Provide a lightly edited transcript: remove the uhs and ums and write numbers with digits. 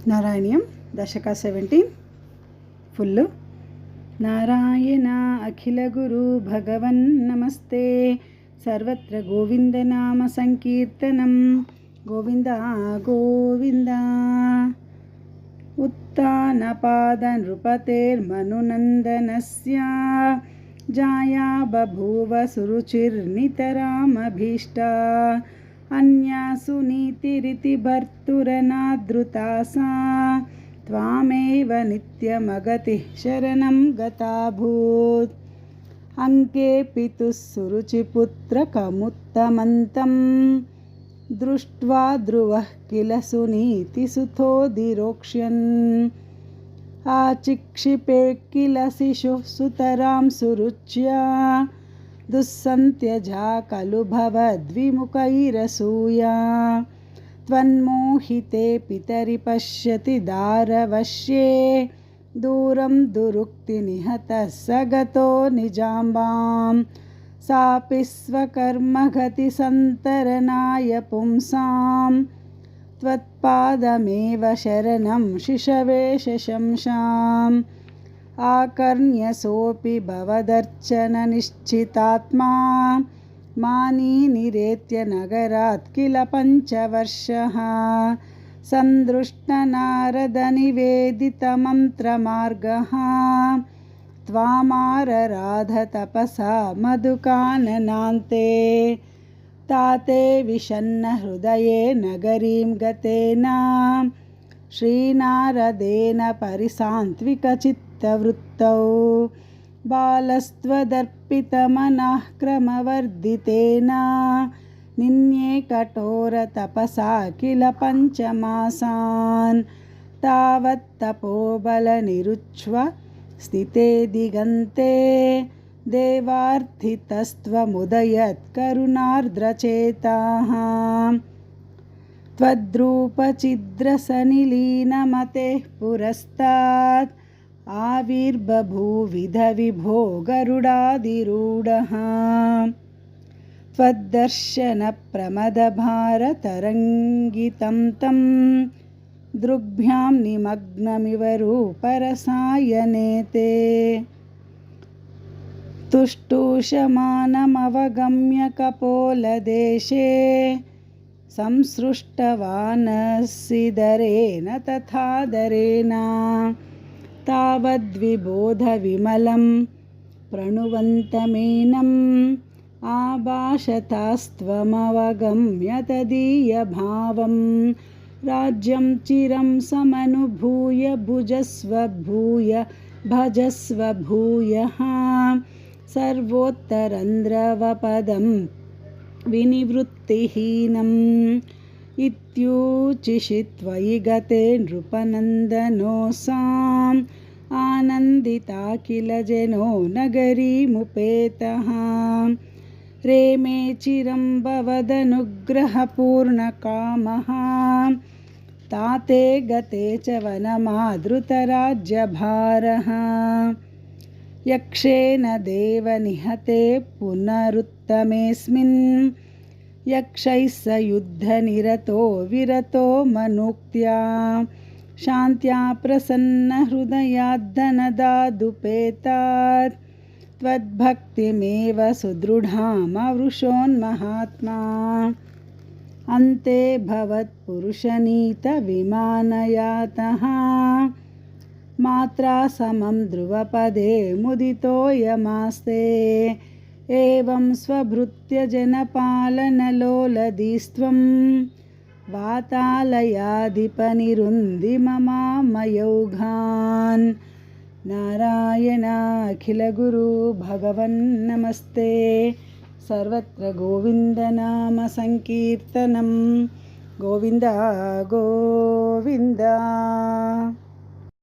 Narayaniyam దశక 17 full. Narayana అఖిల గురు భగవన్ నమస్తే. సర్వత్ర గోవిందనామ సంకీర్తనం. గోవింద గోవింద. ఉత్తానపాద నృపతేర్మనునందనస్య జాయా బభూవ సురుచిర్నితరామభీష్టా. అన్యాసు నీతిరితి భర్తురనాదృతా సా. త్వామేవ నిత్యమగతి శరణం గతాభూత్. అంకే పితుః సురుచిపుత్రకముత్తమంతం. దృష్ట్వా ధ్రువః కిల సునీతిసుతోధిరోక్ష్యన్. ఆచిక్షిపే కిల శిశుః సుతరాం సురుచ్యా. దుస్సంత్యజా ఖలు భవద్విముఖైరసూయా. త్వన్మోహితే పితరి పశ్యతి దారవశ్యే. దూరం దురుక్తి నిహతః సగతో నిజాంబాం. సాపి స్వకర్మగతి సంతరణాయ పుంసాం. త్వత్పాదమేవ శరణం శిశవే శశంసాం. ఆకర్ణ్యసోऽపి భవదర్చన నిశ్చితాత్మా. మానీ నిరేత్య నగరాత్ కిల పంచవర్షః. సందృష్ట నారద నివేదిత మంత్రమార్గః. త్వామారరాధ తపసా మధుకాననాంతే. తాతే విషన్న హృదయే నగరీం గతేన. శ్రీనారదేన పరిసాంత్విక చిత్తవృత్తౌ. బాలస్త్వదర్పితమనః క్రమవర్ధితేన. నిన్యే కఠోర తపసా కిల పంచమాసాన్. తావత్ తపోబలనిరుచ్ఛ్వ స్థితే దిగంతే. దేవార్థితస్త్వముదయత్ కరుణార్ద్రచేతాః. త్వద్రూపచిద్రసనిలీనమతేః పురస్తాత్. ఆవిర్బభూవిధ విభో గరుడాదిరూఢః. త్వద్దర్శన ప్రమదభారతరంగితం తం. దృగ్భ్యాం నిమగ్నమివ రూపరసాయనేతే. తుష్టూషమానమవగమ్య కపోలదేశే. సంసృష్టవానస్సిదరేణ తథాదరేణ. తావద్విబోధ విమలం ప్రణువంతమేనం. ఆభాషతాస్త్వమవగమ్య తదీయభావం. రాజ్యం చిరం సమనుభూయ భుజస్వ భూయ భజస్వ భూయః. సర్వోత్తరంద్రవపదం వినివృత్తిహీనం. ఇత్యూచిషి త్వయి గతే నృపనందనోసాం. ఆనందితా కిల జనో నగరీముపేతః. రేమే చిరం భవదనుగ్రహపూర్ణకామః. తాతే గతే చ వనమాదృతరాజ్యభారః. యక్షేణ దేవ నిహతే పునరుత్తమేస్మిన్. యక్షైః స యుద్ధనిరతో విరతో మనుక్త్యా. శాంత్యా ప్రసన్న హృదయాద్దనదాదుపేతాత్. త్వద్భక్తిమేవ సుదృఢామవృషోన్మహాత్మా. అంతే భవత్పురుషనీత విమానయాతః. మాత్రా సమం ధ్రువపదే ముదితోయమాస్తే. ఏవం స్వభృత్య జనపాలనలోలదీస్త్వం. వాతాలయాధిపనిరుంది మమామయౌఘాన్. నారాయణ అఖిల గురు భగవన్ నమస్తే. సర్వత్ర గోవిందనామ సంకీర్తనం. గోవింద గోవింద.